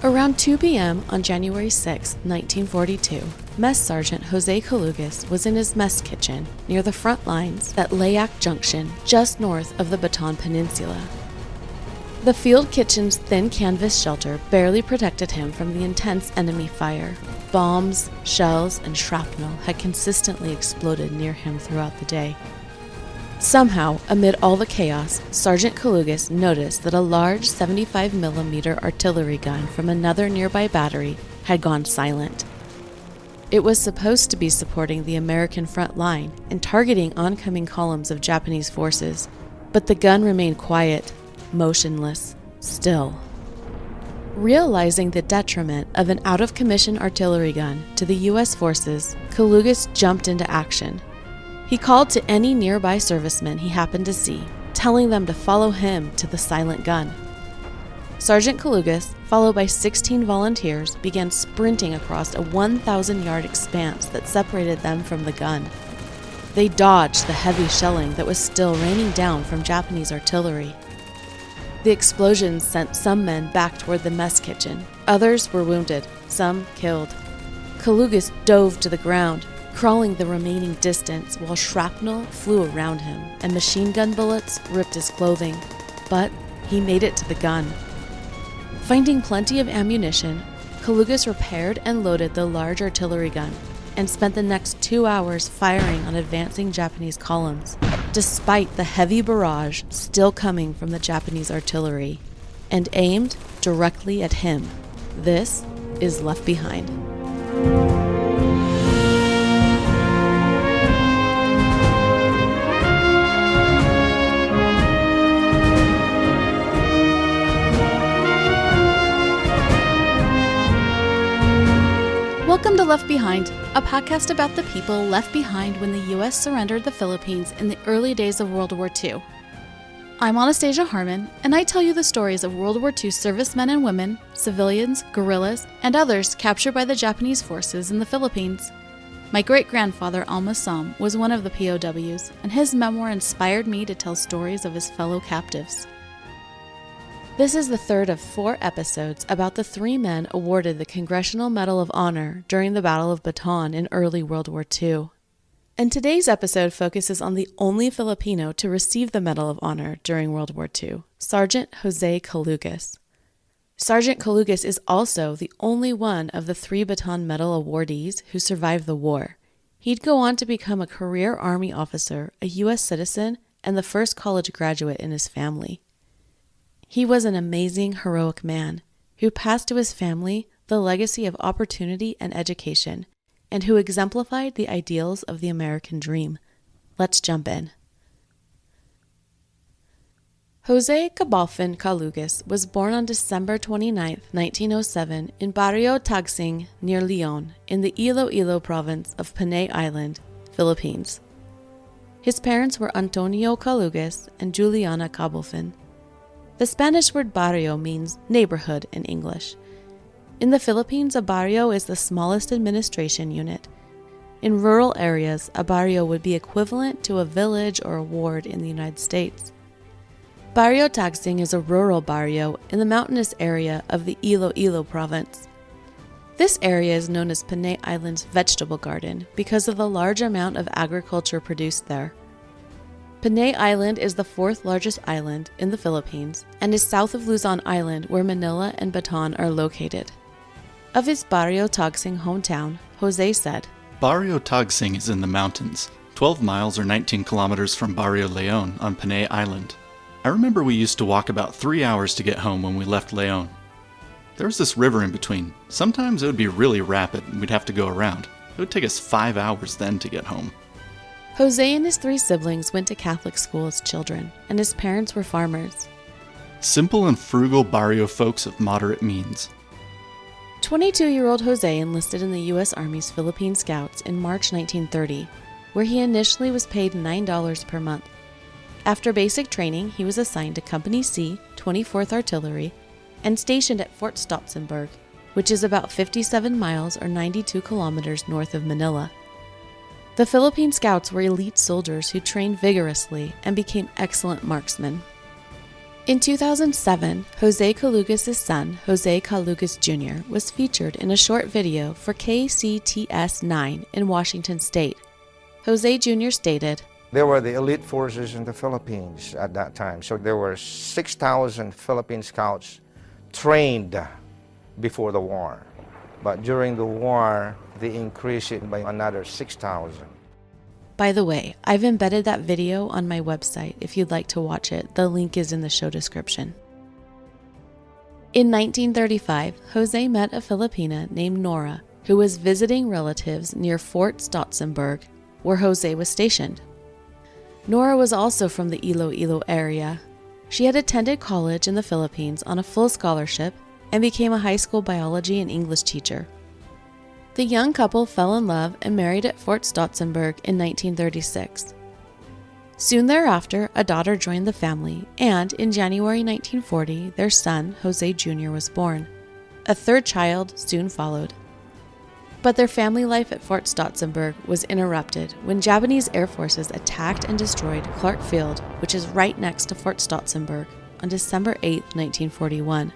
Around 2 p.m. on January 6, 1942, Mess Sergeant Jose Calugas was in his mess kitchen near the front lines at Layak Junction, just north of the Bataan Peninsula. The field kitchen's thin canvas shelter barely protected him from the intense enemy fire. Bombs, shells, and shrapnel had consistently exploded near him throughout the day. Somehow, amid all the chaos, Sergeant Calugas noticed that a large 75mm artillery gun from another nearby battery had gone silent. It was supposed to be supporting the American front line and targeting oncoming columns of Japanese forces, but the gun remained quiet, motionless, still. Realizing the detriment of an out-of-commission artillery gun to the U.S. forces, Calugas jumped into action. He called to any nearby servicemen he happened to see, telling them to follow him to the silent gun. Sergeant Calugas, followed by 16 volunteers, began sprinting across a 1,000-yard expanse that separated them from the gun. They dodged the heavy shelling that was still raining down from Japanese artillery. The explosions sent some men back toward the mess kitchen. Others were wounded, some killed. Calugas dove to the ground, crawling the remaining distance while shrapnel flew around him and machine gun bullets ripped his clothing. But he made it to the gun. Finding plenty of ammunition, Calugas repaired and loaded the large artillery gun and spent the next 2 hours firing on advancing Japanese columns, despite the heavy barrage still coming from the Japanese artillery, and aimed directly at him. This is Left Behind. Welcome to Left Behind, a podcast about the people left behind when the U.S. surrendered the Philippines in the early days of World War II. I'm Anastasia Harmon, and I tell you the stories of World War II servicemen and women, civilians, guerrillas, and others captured by the Japanese forces in the Philippines. My great-grandfather, Al-Massam, was one of the POWs, and his memoir inspired me to tell stories of his fellow captives. This is the third of 4 episodes about the 3 men awarded the Congressional Medal of Honor during the Battle of Bataan in early World War II. And today's episode focuses on the only Filipino to receive the Medal of Honor during World War II, Sergeant Jose Calugas. Sergeant Calugas is also the only one of the 3 Bataan Medal awardees who survived the war. He'd go on to become a career Army officer, a U.S. citizen, and the first college graduate in his family. He was an amazing, heroic man who passed to his family the legacy of opportunity and education, and who exemplified the ideals of the American dream. Let's jump in. Jose Calugas was born on December 29, 1907, in Barrio Tagsing, near Leon, in the Iloilo province of Panay Island, Philippines. His parents were Antonio Calugas and Juliana Cabofin. The Spanish word barrio means neighborhood in English. In the Philippines, a barrio is the smallest administration unit. In rural areas, a barrio would be equivalent to a village or a ward in the United States. Barrio Tagsing is a rural barrio in the mountainous area of the Iloilo province. This area is known as Panay Island's vegetable garden because of the large amount of agriculture produced there. Panay Island is the 4th largest island in the Philippines and is south of Luzon Island, where Manila and Bataan are located. Of his Barrio Tagsing hometown, Jose said, Barrio Tagsing is in the mountains, 12 miles or 19 kilometers from Barrio Leon on Panay Island. I remember we used to walk about 3 hours to get home when we left Leon. There was this river in between. Sometimes it would be really rapid and we'd have to go around. It would take us 5 hours then to get home. Jose and his 3 siblings went to Catholic school as children, and his parents were farmers. Simple and frugal barrio folks of moderate means. 22-year-old Jose enlisted in the U.S. Army's Philippine Scouts in March 1930, where he initially was paid $9 per month. After basic training, he was assigned to Company C, 24th Artillery, and stationed at Fort Stotzenburg, which is about 57 miles or 92 kilometers north of Manila. The Philippine Scouts were elite soldiers who trained vigorously and became excellent marksmen. In 2007, Jose Calugas' son, Jose Calugas Jr., was featured in a short video for KCTS 9 in Washington State. Jose Jr. stated, There were the elite forces in the Philippines at that time. So there were 6,000 Philippine scouts trained before the war. But during the war, they increased it by another 6,000. By the way, I've embedded that video on my website if you'd like to watch it. The link is in the show description. In 1935, Jose met a Filipina named Nora, who was visiting relatives near Fort Stotzenburg, where Jose was stationed. Nora was also from the Iloilo area. She had attended college in the Philippines on a full scholarship and became a high school biology and English teacher. The young couple fell in love and married at Fort Stotzenburg in 1936. Soon thereafter, a daughter joined the family, and in January 1940, their son, Jose Jr., was born. A third child soon followed. But their family life at Fort Stotzenburg was interrupted when Japanese air forces attacked and destroyed Clark Field, which is right next to Fort Stotzenburg, on December 8, 1941.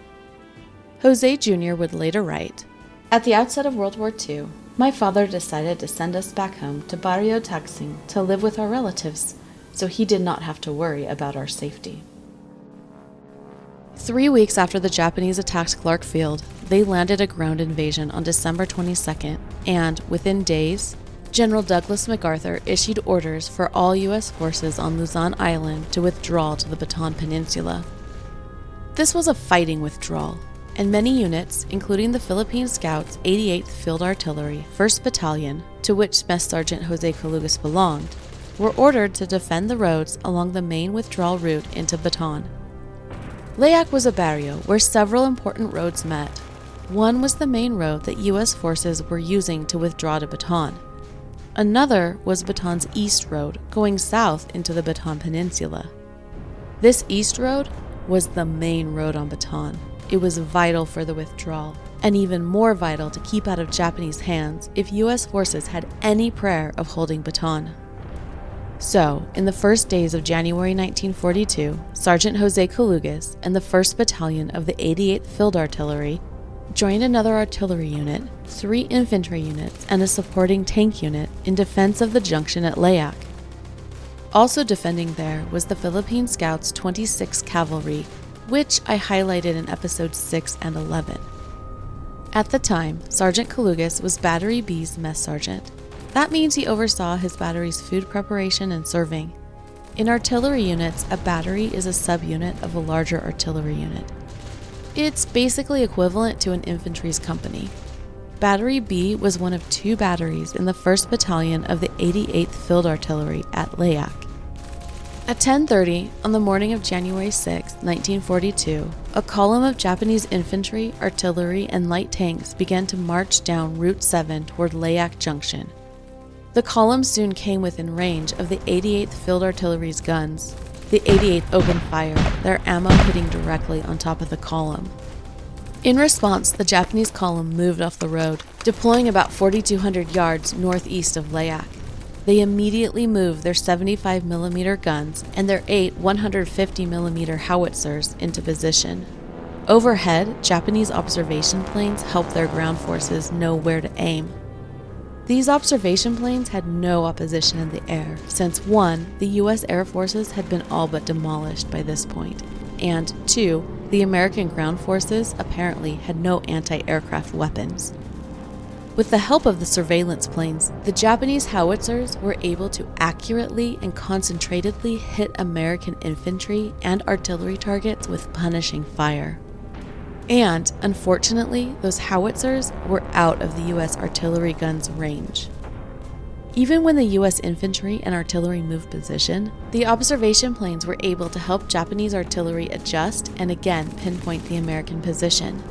Jose Jr. would later write, "At the outset of World War II, my father decided to send us back home to WW2’s to live with our relatives, so he did not have to worry about our safety." 3 weeks after the Japanese attacked Clark Field, they landed a ground invasion on December 22nd, and within days, General Douglas MacArthur issued orders for all U.S. forces on Luzon Island to withdraw to the Bataan Peninsula. This was a fighting withdrawal, and many units, including the Philippine Scouts 88th Field Artillery, 1st Battalion, to which Mess Sergeant Jose Calugas belonged, were ordered to defend the roads along the main withdrawal route into Bataan. Layak was a barrio where several important roads met. One was the main road that U.S. forces were using to withdraw to Bataan. Another was Bataan's East Road, going south into the Bataan Peninsula. This East Road was the main road on Bataan. It was vital for the withdrawal, and even more vital to keep out of Japanese hands if U.S. forces had any prayer of holding Bataan. So, in the first days of January 1942, Sergeant Jose Calugas and the 1st Battalion of the 88th Field Artillery joined another artillery unit, 3 infantry units, and a supporting tank unit in defense of the junction at Layak. Also defending there was the Philippine Scouts 26th Cavalry, which I highlighted in episodes 6 and 11. At the time, Sergeant Calugas was Battery B's mess sergeant. That means he oversaw his battery's food preparation and serving. In artillery units, a battery is a subunit of a larger artillery unit. It's basically equivalent to an infantry's company. Battery B was one of 2 batteries in the 1st Battalion of the 88th Field Artillery at Layak. At 10:30 on the morning of January 6, 1942, a column of Japanese infantry, artillery, and light tanks began to march down Route 7 toward Layak Junction. The column soon came within range of the 88th Field Artillery's guns. The 88th opened fire, their ammo hitting directly on top of the column. In response, the Japanese column moved off the road, deploying about 4,200 yards northeast of Layak. They immediately moved their 75mm guns and their 8 150mm howitzers into position. Overhead, Japanese observation planes helped their ground forces know where to aim. These observation planes had no opposition in the air, since 1, the U.S. Air Forces had been all but demolished by this point, and 2, the American ground forces apparently had no anti-aircraft weapons. With the help of the surveillance planes, the Japanese howitzers were able to accurately and concentratedly hit American infantry and artillery targets with punishing fire. And, unfortunately, those howitzers were out of the U.S. artillery guns' range. Even when the U.S. infantry and artillery moved position, the observation planes were able to help Japanese artillery adjust and again pinpoint the American position.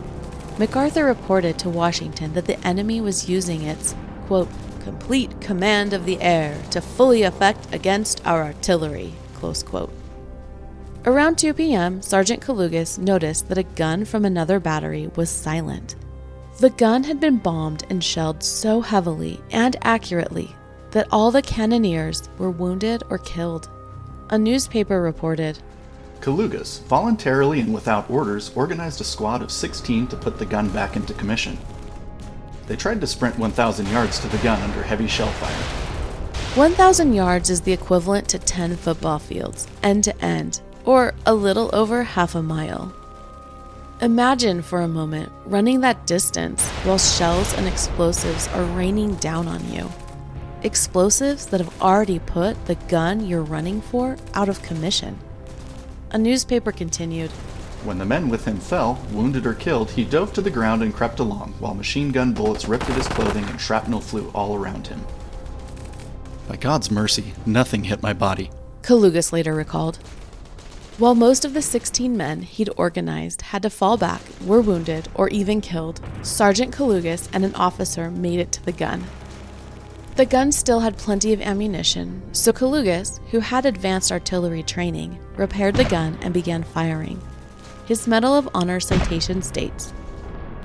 MacArthur reported to Washington that the enemy was using its, quote, complete command of the air to fully effect against our artillery, close quote. Around 2 p.m., Sergeant Calugas noticed that a gun from another battery was silent. The gun had been bombed and shelled so heavily and accurately that all the cannoneers were wounded or killed. A newspaper reported, Calugas, voluntarily and without orders, organized a squad of 16 to put the gun back into commission. They tried to sprint 1,000 yards to the gun under heavy shell fire. 1,000 yards is the equivalent to 10 football fields, end to end, or a little over half a mile. Imagine for a moment running that distance while shells and explosives are raining down on you. Explosives that have already put the gun you're running for out of commission. A newspaper continued, When the men with him fell, wounded or killed, he dove to the ground and crept along, while machine gun bullets ripped at his clothing and shrapnel flew all around him. By God's mercy, nothing hit my body. Calugas later recalled. While most of the 16 men he'd organized had to fall back, were wounded, or even killed, Sergeant Calugas and an officer made it to the gun. The gun still had plenty of ammunition, so Calugas, who had advanced artillery training, repaired the gun and began firing. His Medal of Honor citation states,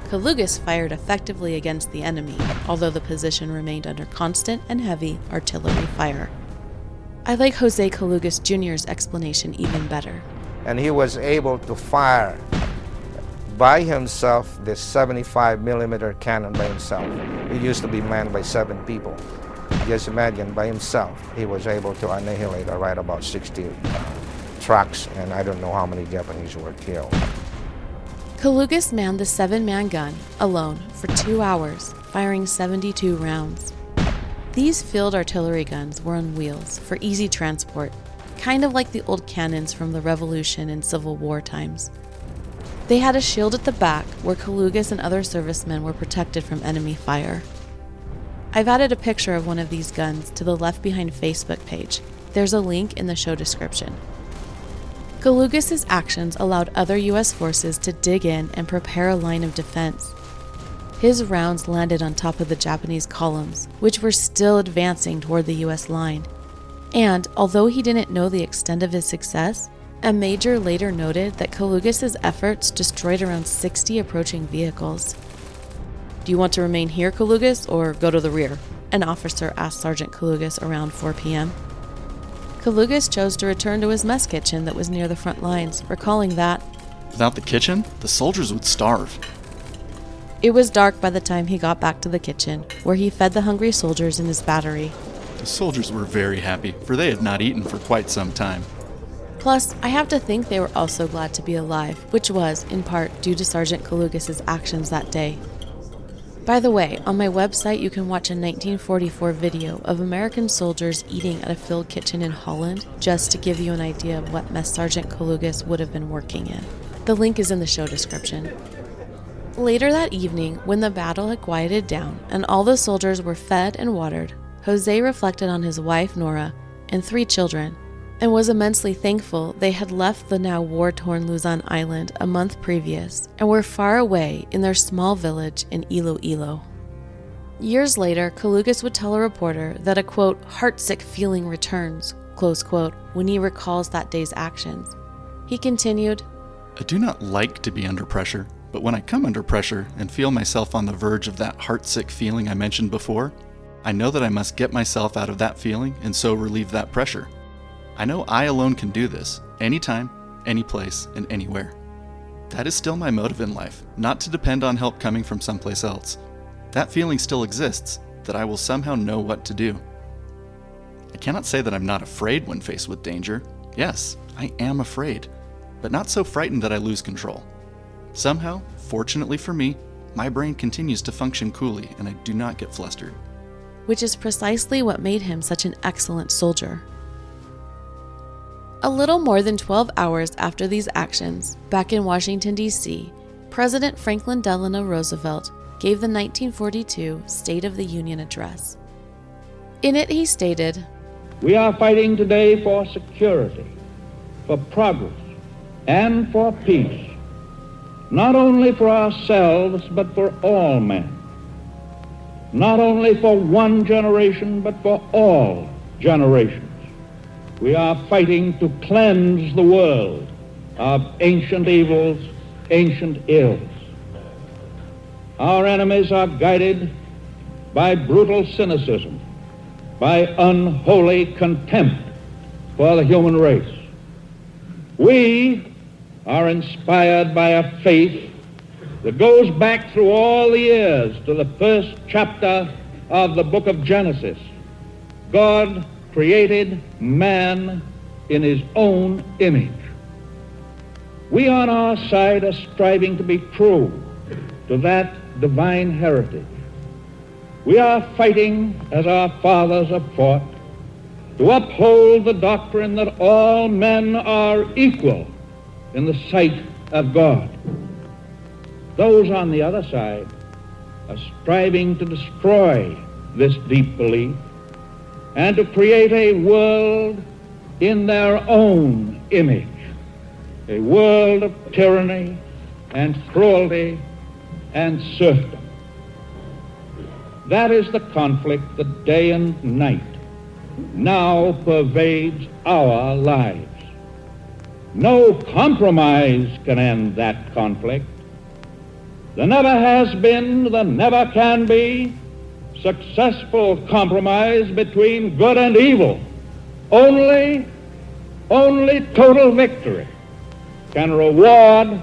Calugas fired effectively against the enemy, although the position remained under constant and heavy artillery fire. I like Jose Calugas Jr.'s explanation even better. And he was able to fire by himself this 75mm cannon by himself. It used to be manned by 7 people. Just imagine, by himself, he was able to annihilate right about 60 trucks, and I don't know how many Japanese were killed. Calugas manned the 7-man gun, alone, for 2 hours, firing 72 rounds. These field artillery guns were on wheels for easy transport, kind of like the old cannons from the Revolution and Civil War times. They had a shield at the back where Calugas and other servicemen were protected from enemy fire. I've added a picture of one of these guns to the Left Behind Facebook page. There's a link in the show description. Calugas' actions allowed other U.S. forces to dig in and prepare a line of defense. His rounds landed on top of the Japanese columns, which were still advancing toward the U.S. line. And although he didn't know the extent of his success, a major later noted that Calugas' efforts destroyed around 60 approaching vehicles. Do you want to remain here, Calugas, or go to the rear? An officer asked Sergeant Calugas around 4 p.m. Calugas chose to return to his mess kitchen that was near the front lines, recalling that, Without the kitchen, the soldiers would starve. it was dark by the time he got back to the kitchen, where he fed the hungry soldiers in his battery. The soldiers were very happy, for they had not eaten for quite some time. Plus, I have to think they were also glad to be alive, which was, in part, due to Sergeant Calugas' actions that day. By the way, on my website you can watch a 1944 video of American soldiers eating at a field kitchen in Holland, just to give you an idea of what mess Sergeant Calugas would have been working in. The link is in the show description. Later that evening, when the battle had quieted down and all the soldiers were fed and watered, Jose reflected on his wife Nora and 3 children, and was immensely thankful they had left the now war-torn Luzon Island a month previous and were far away in their small village in Iloilo. Years later, Calugas would tell a reporter that a, quote, heartsick feeling returns, close quote, when he recalls that day's actions. He continued, I do not like to be under pressure, but when I come under pressure and feel myself on the verge of that heartsick feeling I mentioned before, I know that I must get myself out of that feeling and so relieve that pressure. I know I alone can do this, anytime, any place, and anywhere. That is still my motive in life, not to depend on help coming from someplace else. That feeling still exists, that I will somehow know what to do. I cannot say that I'm not afraid when faced with danger. Yes, I am afraid, but not so frightened that I lose control. Somehow, fortunately for me, my brain continues to function coolly and I do not get flustered. which is precisely what made him such an excellent soldier. A little more than 12 hours after these actions, back in Washington, D.C., President Franklin Delano Roosevelt gave the 1942 State of the Union Address. In it, he stated, We are fighting today for security, for progress, and for peace, not only for ourselves, but for all men. Not only for one generation, but for all generations. We are fighting to cleanse the world of ancient evils, ancient ills. Our enemies are guided by brutal cynicism, by unholy contempt for the human race. We are inspired by a faith that goes back through all the years to the first chapter of the book of Genesis. God created man in his own image. We on our side are striving to be true to that divine heritage. We are fighting, as our fathers have fought, to uphold the doctrine that all men are equal in the sight of God. Those on the other side are striving to destroy this deep belief and to create a world in their own image, a world of tyranny and cruelty and serfdom. That is the conflict that day and night now pervades our lives. No compromise can end that conflict. There never has been, there never can be successful compromise between good and evil. Only total victory can reward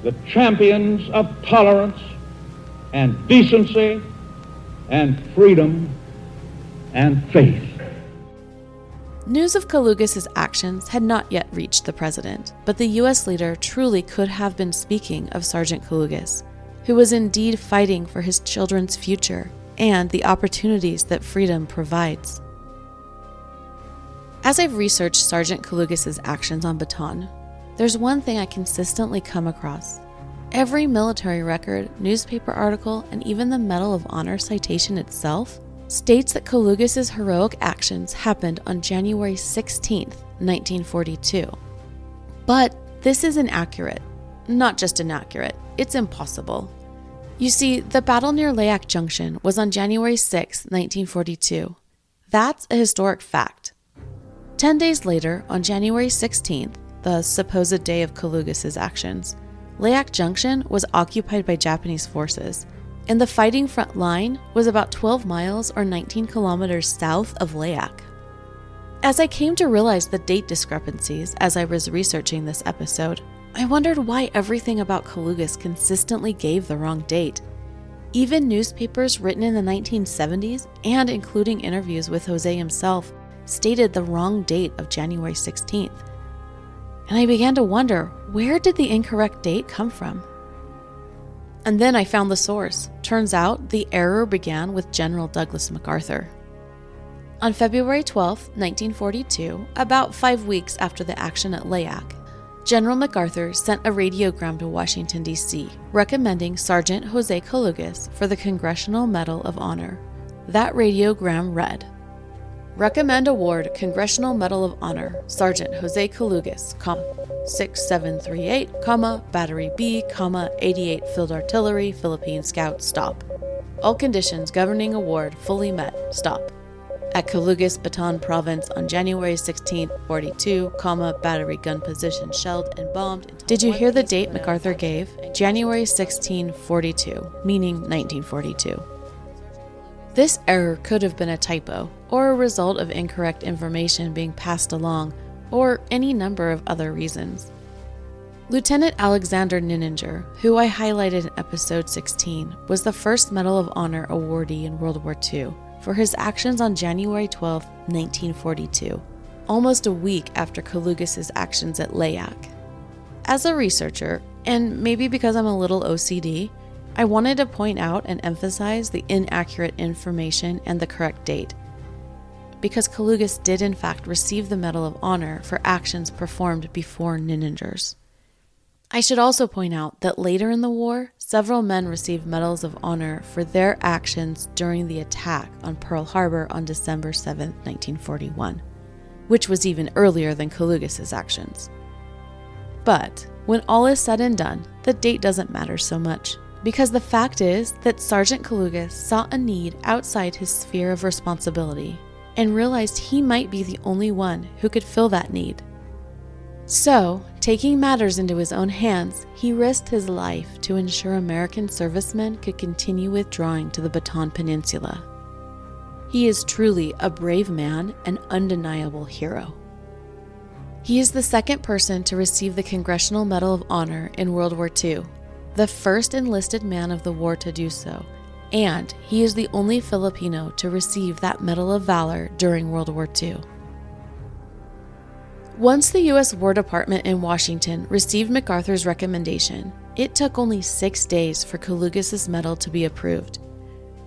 the champions of tolerance and decency and freedom and faith. News of Calugas' actions had not yet reached the president, but the U.S. leader truly could have been speaking of Sergeant Calugas, who was indeed fighting for his children's future and the opportunities that freedom provides. As I've researched Sergeant Calugas' actions on Bataan, there's one thing I consistently come across. Every military record, newspaper article, and even the Medal of Honor citation itself states that Calugas' heroic actions happened on January 16, 1942. But this is inaccurate. Not just inaccurate, it's impossible. You see, the battle near Layak Junction was on January 6, 1942. That's a historic fact. 10 days later, on January 16th, the supposed day of Calugas' actions, Layak Junction was occupied by Japanese forces, and the fighting front line was about 12 miles or 19 kilometers south of Layak. As I came to realize the date discrepancies as I was researching this episode, I wondered why everything about Calugas consistently gave the wrong date. Even newspapers written in the 1970s, and including interviews with Jose himself, stated the wrong date of January 16th. And I began to wonder, where did the incorrect date come from? And then I found the source. Turns out the error began with General Douglas MacArthur. On February 12, 1942, about 5 weeks after the action at Layak, General MacArthur sent a radiogram to Washington, D.C., recommending Sergeant Jose Calugas for the Congressional Medal of Honor. That radiogram read, "Recommend award Congressional Medal of Honor, Sergeant Jose Calugas, 6738, Battery B, 88 Field Artillery, Philippine Scout, stop. All conditions governing award fully met, stop. At Calugas, Bataan Province on January 16, 42, battery gun position shelled and bombed." Did you hear the date MacArthur gave? January 16, 42, meaning 1942. This error could have been a typo, or a result of incorrect information being passed along, or any number of other reasons. Lieutenant Alexander Nininger, who I highlighted in episode 16, was the first Medal of Honor awardee in World War II for his actions on January 12, 1942, almost a week after Calugas' actions at Layak. As a researcher, and maybe because I'm a little OCD, I wanted to point out and emphasize the inaccurate information and the correct date, because Calugas did in fact receive the Medal of Honor for actions performed before Nininger's. I should also point out that later in the war, several men received Medals of Honor for their actions during the attack on Pearl Harbor on December 7, 1941, which was even earlier than Calugas' actions. But when all is said and done, the date doesn't matter so much, because the fact is that Sergeant Calugas saw a need outside his sphere of responsibility and realized he might be the only one who could fill that need. So, taking matters into his own hands, he risked his life to ensure American servicemen could continue withdrawing to the Bataan Peninsula. He is truly a brave man, an undeniable hero. He is the second person to receive the Congressional Medal of Honor in World War II, the first enlisted man of the war to do so, and he is the only Filipino to receive that Medal of Valor during World War II. Once the U.S. War Department in Washington received MacArthur's recommendation, it took only 6 days for Calugas' medal to be approved.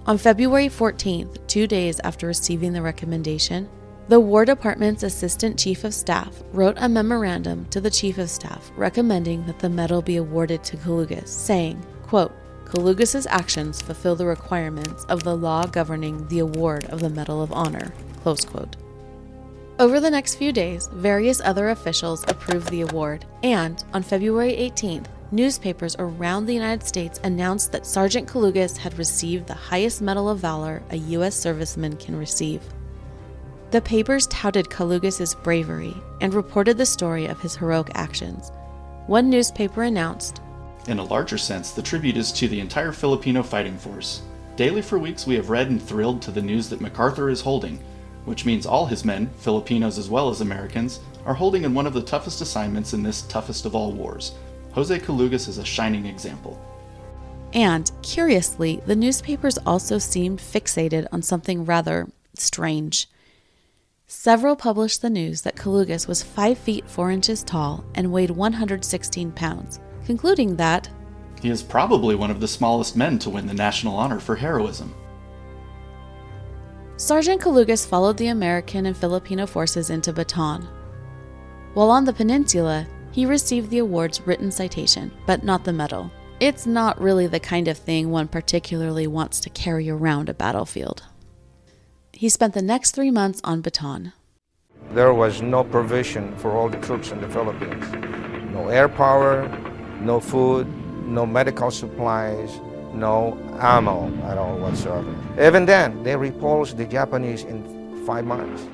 On February 14th, 2 days after receiving the recommendation, the War Department's Assistant Chief of Staff wrote a memorandum to the Chief of Staff recommending that the medal be awarded to Calugas, saying, quote, "Calugas' actions fulfill the requirements of the law governing the award of the Medal of Honor." Close quote. Over the next few days, various other officials approved the award, and on February 18th, newspapers around the United States announced that Sergeant Calugas had received the highest Medal of Valor a U.S. serviceman can receive. The papers touted Calugas' bravery and reported the story of his heroic actions. One newspaper announced, In a larger sense, the tribute is to the entire Filipino fighting force. Daily for weeks we have read and thrilled to the news that MacArthur is holding, which means all his men, Filipinos as well as Americans, are holding in one of the toughest assignments in this toughest of all wars. Jose Calugas is a shining example. And, curiously, the newspapers also seemed fixated on something rather strange. Several published the news that Calugas was 5 feet 4 inches tall and weighed 116 pounds, concluding that he is probably one of the smallest men to win the national honor for heroism. Sergeant Calugas followed the American and Filipino forces into Bataan. While on the peninsula, he received the award's written citation, but not the medal. It's not really the kind of thing one particularly wants to carry around a battlefield. He spent the next 3 months on Bataan. There was no provision for all the troops in the Philippines. No air power, no food, no medical supplies, no ammo at all whatsoever. Even then, they repulsed the Japanese in 5 months.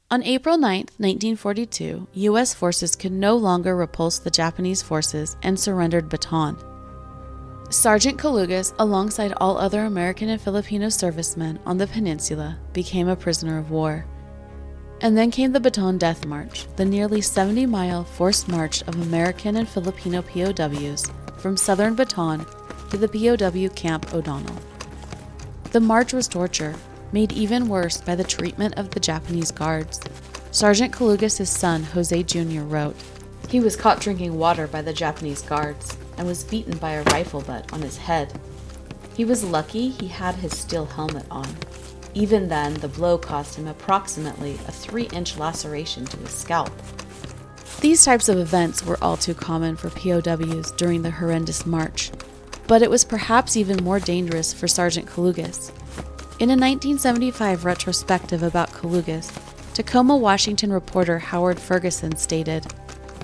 On April 9, 1942, U.S. forces could no longer repulse the Japanese forces and surrendered Bataan. Sergeant Calugas, alongside all other American and Filipino servicemen on the peninsula, became a prisoner of war. And then came the Bataan Death March, the nearly 70-mile forced march of American and Filipino POWs from southern Bataan to the POW Camp O'Donnell. The march was torture, made even worse by the treatment of the Japanese guards. Sergeant Calugas' son, Jose Jr., wrote, "He was caught drinking water by the Japanese guards and was beaten by a rifle butt on his head. He was lucky he had his steel helmet on. Even then, the blow caused him approximately a 3-inch laceration to his scalp." These types of events were all too common for POWs during the horrendous march, but it was perhaps even more dangerous for Sergeant Calugas. In a 1975 retrospective about Calugas, Tacoma, Washington reporter Howard Ferguson stated,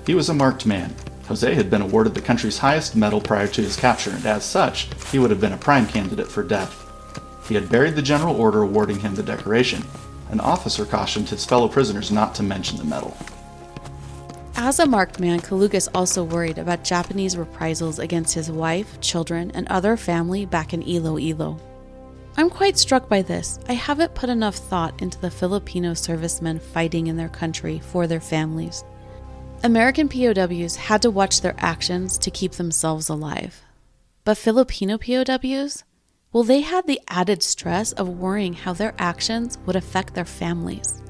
He was a marked man. Jose had been awarded the country's highest medal prior to his capture, and as such, he would have been a prime candidate for death. He had buried the general order awarding him the decoration. An officer cautioned his fellow prisoners not to mention the medal. As a marked man, Calugas also worried about Japanese reprisals against his wife, children, and other family back in Iloilo. I'm quite struck by this. I haven't put enough thought into the Filipino servicemen fighting in their country for their families. American POWs had to watch their actions to keep themselves alive. But Filipino POWs? Well, they had the added stress of worrying how their actions would affect their families.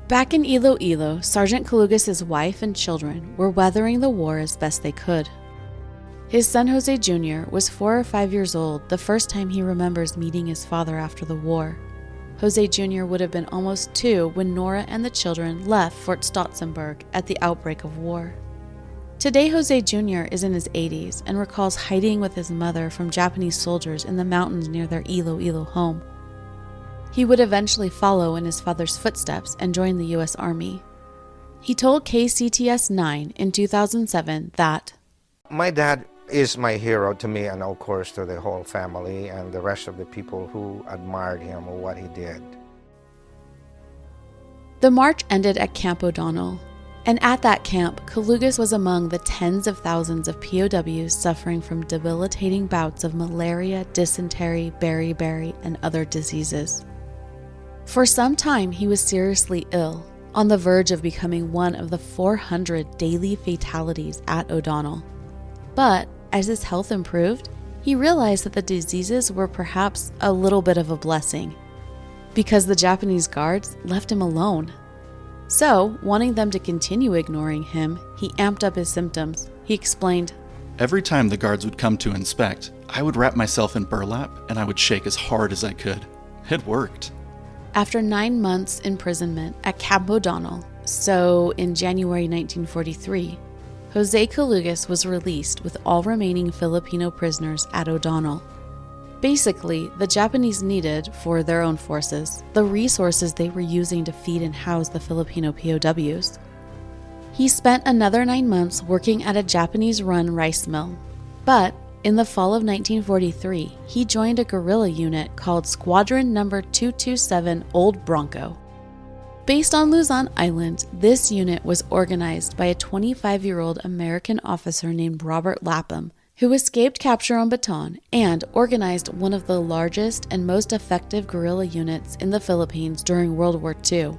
Back in Iloilo, Sergeant Calugas' wife and children were weathering the war as best they could. His son Jose Jr. was 4 or 5 years old the first time he remembers meeting his father after the war. Jose Jr. would have been almost 2 when Nora and the children left Fort Stotzenburg at the outbreak of war. Today, Jose Jr. is in his 80s and recalls hiding with his mother from Japanese soldiers in the mountains near their Iloilo home. He would eventually follow in his father's footsteps and join the U.S. Army. He told KCTS 9 in 2007 that, My dad is my hero to me and of course to the whole family and the rest of the people who admired him or what he did. The march ended at Camp O'Donnell, and at that camp, Calugas was among the tens of thousands of POWs suffering from debilitating bouts of malaria, dysentery, beriberi, and other diseases. For some time, he was seriously ill, on the verge of becoming one of the 400 daily fatalities at O'Donnell. But as his health improved, he realized that the diseases were perhaps a little bit of a blessing, because the Japanese guards left him alone. So, wanting them to continue ignoring him, he amped up his symptoms. He explained, Every time the guards would come to inspect, I would wrap myself in burlap and I would shake as hard as I could. It worked. After 9 months imprisonment at Camp O'Donnell, so in January 1943, Jose Calugas was released with all remaining Filipino prisoners at O'Donnell. Basically, the Japanese needed, for their own forces, the resources they were using to feed and house the Filipino POWs. He spent another 9 months working at a Japanese-run rice mill, but in the fall of 1943, he joined a guerrilla unit called Squadron No. 227 Old Bronco. Based on Luzon Island, this unit was organized by a 25-year-old American officer named Robert Lapham, who escaped capture on Bataan and organized one of the largest and most effective guerrilla units in the Philippines during World War II.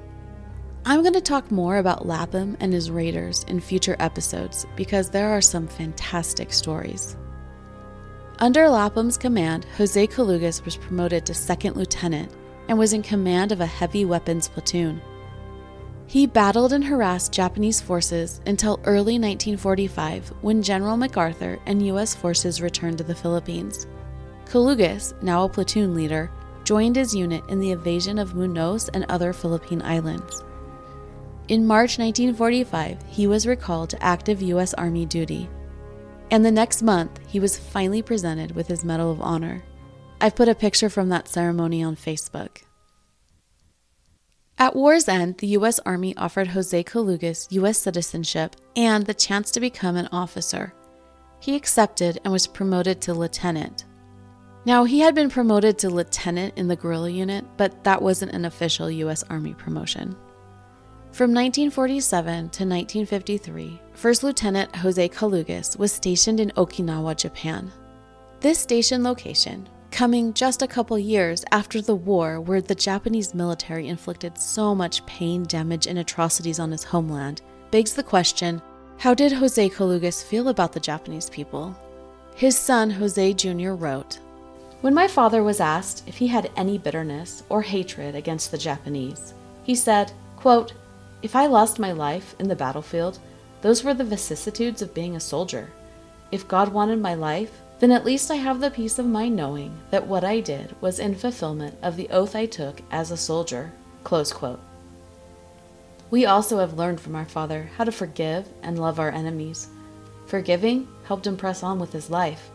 I'm going to talk more about Lapham and his raiders in future episodes because there are some fantastic stories. Under Lapham's command, Jose Calugas was promoted to second lieutenant and was in command of a heavy weapons platoon. He battled and harassed Japanese forces until early 1945 when General MacArthur and U.S. forces returned to the Philippines. Calugas, now a platoon leader, joined his unit in the invasion of Muñoz and other Philippine islands. In March 1945, he was recalled to active U.S. Army duty. And the next month, he was finally presented with his Medal of Honor. I've put a picture from that ceremony on Facebook. At war's end, the U.S. Army offered Jose Calugas U.S. citizenship and the chance to become an officer. He accepted and was promoted to lieutenant. Now, he had been promoted to lieutenant in the guerrilla unit, but that wasn't an official U.S. Army promotion. From 1947 to 1953, First Lieutenant Jose Calugas was stationed in Okinawa, Japan. This station location, coming just a couple years after the war where the Japanese military inflicted so much pain, damage, and atrocities on his homeland, begs the question, how did Jose Calugas feel about the Japanese people? His son, Jose Jr., wrote, "When my father was asked if he had any bitterness or hatred against the Japanese, he said, quote, 'If I lost my life in the battlefield, those were the vicissitudes of being a soldier. If God wanted my life, then at least I have the peace of mind knowing that what I did was in fulfillment of the oath I took as a soldier.'" Close quote. We also have learned from our father how to forgive and love our enemies. Forgiving helped him press on with his life.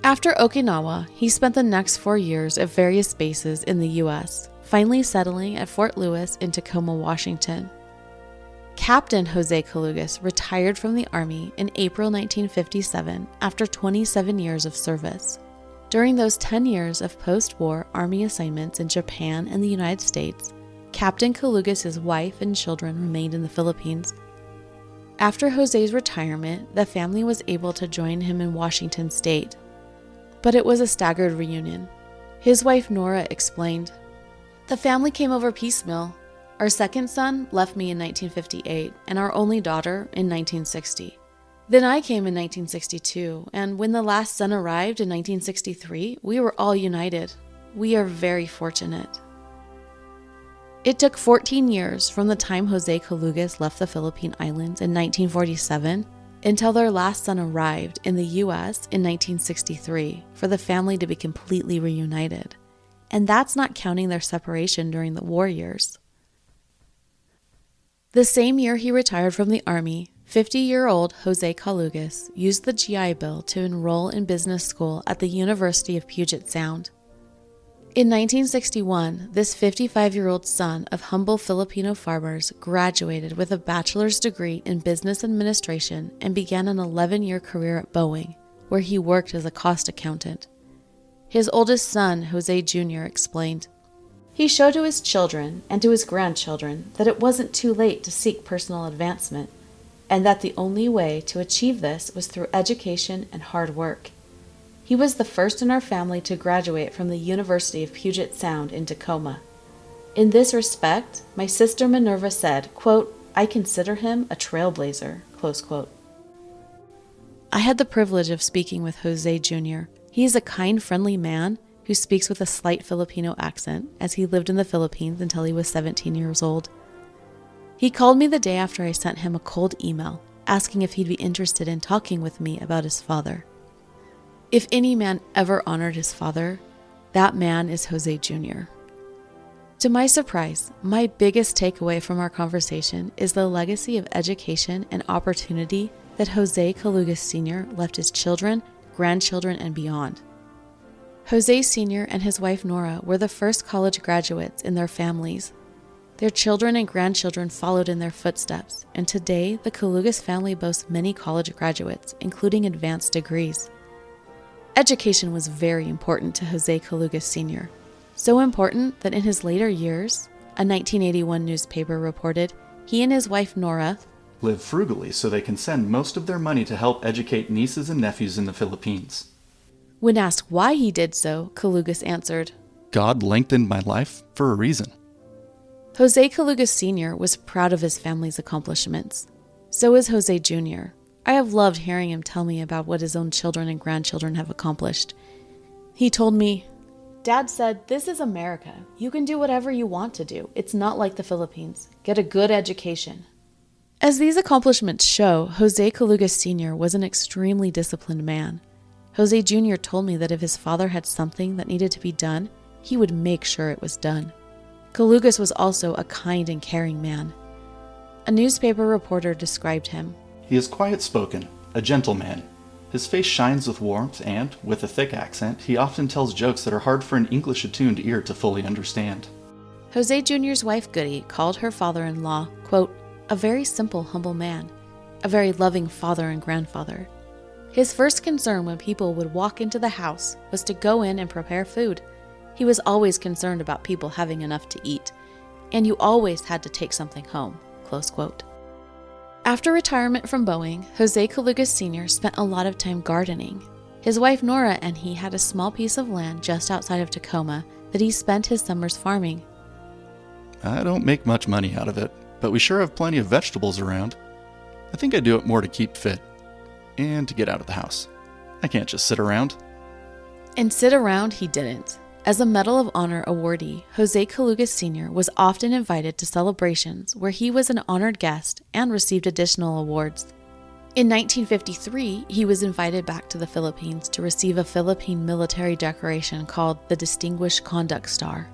After Okinawa, he spent the next 4 years at various bases in the U.S., finally settling at Fort Lewis in Tacoma, Washington. Captain Jose Calugas retired from the Army in April 1957 after 27 years of service. During those 10 years of post-war Army assignments in Japan and the United States, Captain Calugas' wife and children remained in the Philippines. After Jose's retirement, the family was able to join him in Washington State. But it was a staggered reunion. His wife Nora explained, "The family came over piecemeal. Our second son left me in 1958 and our only daughter in 1960. Then I came in 1962, and when the last son arrived in 1963, we were all united. We are very fortunate." It took 14 years from the time Jose Calugas left the Philippine Islands in 1947 until their last son arrived in the U.S. in 1963 for the family to be completely reunited. And that's not counting their separation during the war years. The same year he retired from the Army, 50-year-old Jose Calugas used the GI Bill to enroll in business school at the University of Puget Sound. In 1961, this 55-year-old son of humble Filipino farmers graduated with a bachelor's degree in business administration and began an 11-year career at Boeing, where he worked as a cost accountant. His oldest son, Jose Jr., explained, "He showed to his children and to his grandchildren that it wasn't too late to seek personal advancement, and that the only way to achieve this was through education and hard work. He was the first in our family to graduate from the University of Puget Sound in Tacoma. In this respect, my sister Minerva said, quote, I consider him a trailblazer, close quote. I had the privilege of speaking with Jose Jr. He is a kind, friendly man who speaks with a slight Filipino accent, as he lived in the Philippines until he was 17 years old. He called me the day after I sent him a cold email, asking if he'd be interested in talking with me about his father. If any man ever honored his father, that man is Jose Jr. To my surprise, my biggest takeaway from our conversation is the legacy of education and opportunity that Jose Calugas Sr. left his children, grandchildren, and beyond. Jose Sr. and his wife Nora were the first college graduates in their families. Their children and grandchildren followed in their footsteps, and today the Calugas family boasts many college graduates, including advanced degrees. Education was very important to Jose Calugas Sr., so important that in his later years, a 1981 newspaper reported, he and his wife Nora live frugally so they can send most of their money to help educate nieces and nephews in the Philippines. When asked why he did so, Calugas answered, God lengthened my life for a reason. Jose Calugas Sr. was proud of his family's accomplishments. So is Jose Jr. I have loved hearing him tell me about what his own children and grandchildren have accomplished. He told me, Dad said, this is America. You can do whatever you want to do. It's not like the Philippines. Get a good education. As these accomplishments show, Jose Calugas Sr. was an extremely disciplined man. Jose Jr. told me that if his father had something that needed to be done, he would make sure it was done. Calugas was also a kind and caring man. A newspaper reporter described him. He is quiet-spoken, a gentle man. His face shines with warmth and, with a thick accent, he often tells jokes that are hard for an English-attuned ear to fully understand. Jose Jr.'s wife Goody called her father-in-law, quote, a very simple, humble man, a very loving father and grandfather. His first concern when people would walk into the house was to go in and prepare food. He was always concerned about people having enough to eat, and you always had to take something home, close quote. After retirement from Boeing, Jose Calugas Sr. spent a lot of time gardening. His wife Nora and he had a small piece of land just outside of Tacoma that he spent his summers farming. I don't make much money out of it, but we sure have plenty of vegetables around. I think I do it more to keep fit and to get out of the house. I can't just sit around. And sit around he didn't. As a Medal of Honor awardee, Jose Calugas Sr. was often invited to celebrations where he was an honored guest and received additional awards. In 1953, he was invited back to the Philippines to receive a Philippine military decoration called the Distinguished Conduct Star.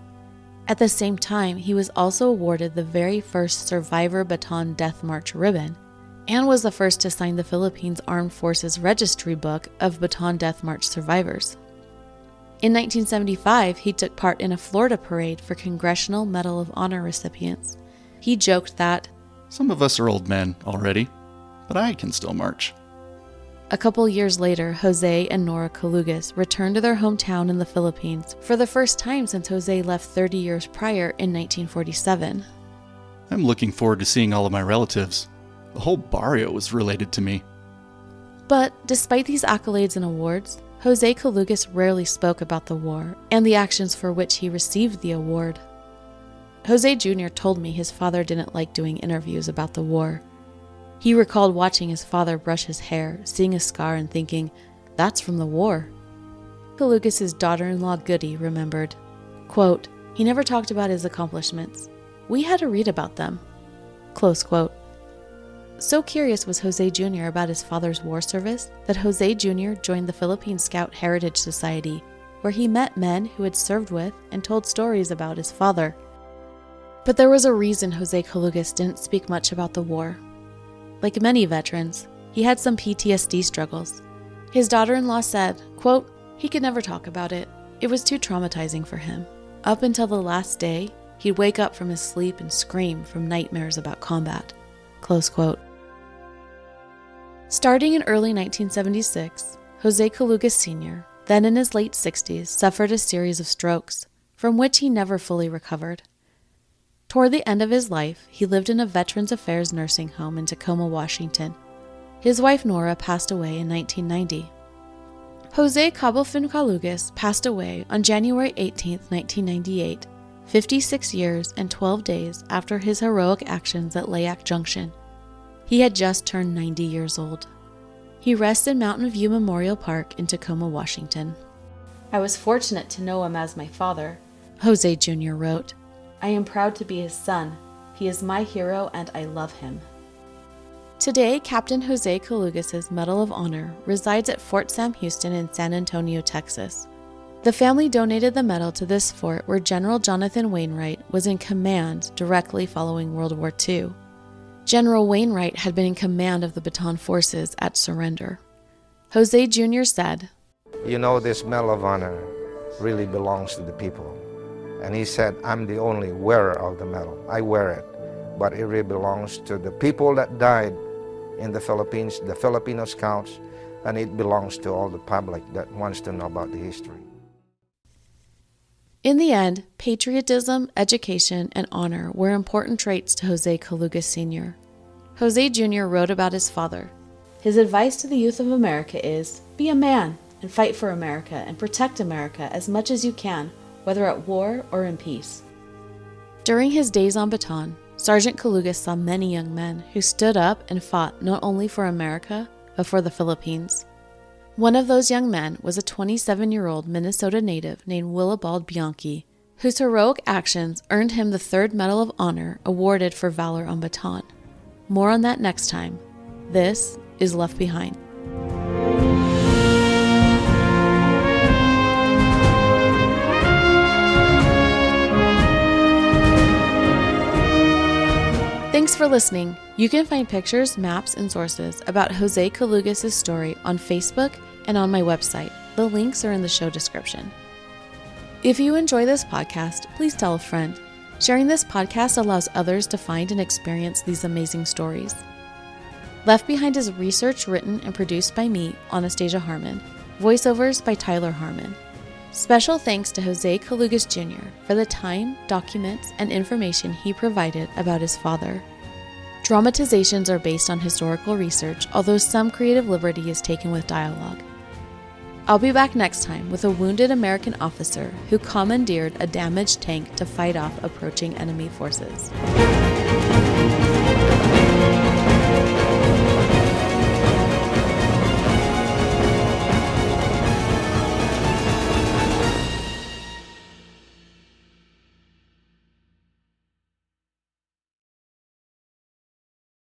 At the same time, he was also awarded the very first Survivor Baton Death March ribbon and was the first to sign the Philippines Armed Forces Registry Book of Baton Death March survivors. In 1975, he took part in a Florida parade for Congressional Medal of Honor recipients. He joked that, some of us are old men already, but I can still march. A couple years later, Jose and Nora Calugas returned to their hometown in the Philippines for the first time since Jose left 30 years prior in 1947. I'm looking forward to seeing all of my relatives. The whole barrio was related to me. But despite these accolades and awards, Jose Calugas rarely spoke about the war and the actions for which he received the award. Jose Jr. told me his father didn't like doing interviews about the war. He recalled watching his father brush his hair, seeing a scar and thinking, that's from the war. Calugas' daughter-in-law Goody remembered, quote, he never talked about his accomplishments. We had to read about them, close quote. So curious was Jose Jr. about his father's war service that Jose Jr. joined the Philippine Scout Heritage Society, where he met men who had served with and told stories about his father. But there was a reason Jose Calugas didn't speak much about the war. Like many veterans, he had some PTSD struggles. His daughter-in-law said, quote, he could never talk about it. It was too traumatizing for him. Up until the last day, he'd wake up from his sleep and scream from nightmares about combat, close quote. Starting in early 1976, Jose Calugas Sr., then in his late 60s, suffered a series of strokes, from which he never fully recovered. Toward the end of his life, he lived in a Veterans Affairs nursing home in Tacoma, Washington. His wife Nora passed away in 1990. Jose Calugas passed away on January 18, 1998, 56 years and 12 days after his heroic actions at Layak Junction. He had just turned 90 years old. He rests in Mountain View Memorial Park in Tacoma, Washington. I was fortunate to know him as my father, Jose Jr. wrote. I am proud to be his son. He is my hero and I love him. Today, Captain Jose Calugas' Medal of Honor resides at Fort Sam Houston in San Antonio, Texas. The family donated the medal to this fort where General Jonathan Wainwright was in command directly following World War II. General Wainwright had been in command of the Bataan forces at surrender. Jose Jr. said, You know, this Medal of Honor really belongs to the people. And he said, I'm the only wearer of the medal. I wear it, but it really belongs to the people that died in the Philippines, the Filipino scouts, and it belongs to all the public that wants to know about the history. In the end, patriotism, education, and honor were important traits to Jose Calugas Sr. Jose Jr. wrote about his father. His advice to the youth of America is, be a man and fight for America and protect America as much as you can, whether at war or in peace. During his days on Bataan, Sergeant Calugas saw many young men who stood up and fought not only for America, but for the Philippines. One of those young men was a 27-year-old Minnesota native named Willibald Bianchi, whose heroic actions earned him the 3rd Medal of Honor awarded for valor on Bataan. More on that next time. This is Left Behind. Thanks for listening. You can find pictures, maps, and sources about Jose Calugas' story on Facebook and on my website. The links are in the show description. If you enjoy this podcast, please tell a friend. Sharing this podcast allows others to find and experience these amazing stories. Left Behind is researched, written, and produced by me, Anastasia Harmon. Voiceovers by Tyler Harmon. Special thanks to Jose Calugas Jr. for the time, documents, and information he provided about his father. Dramatizations are based on historical research, although some creative liberty is taken with dialogue. I'll be back next time with a wounded American officer who commandeered a damaged tank to fight off approaching enemy forces.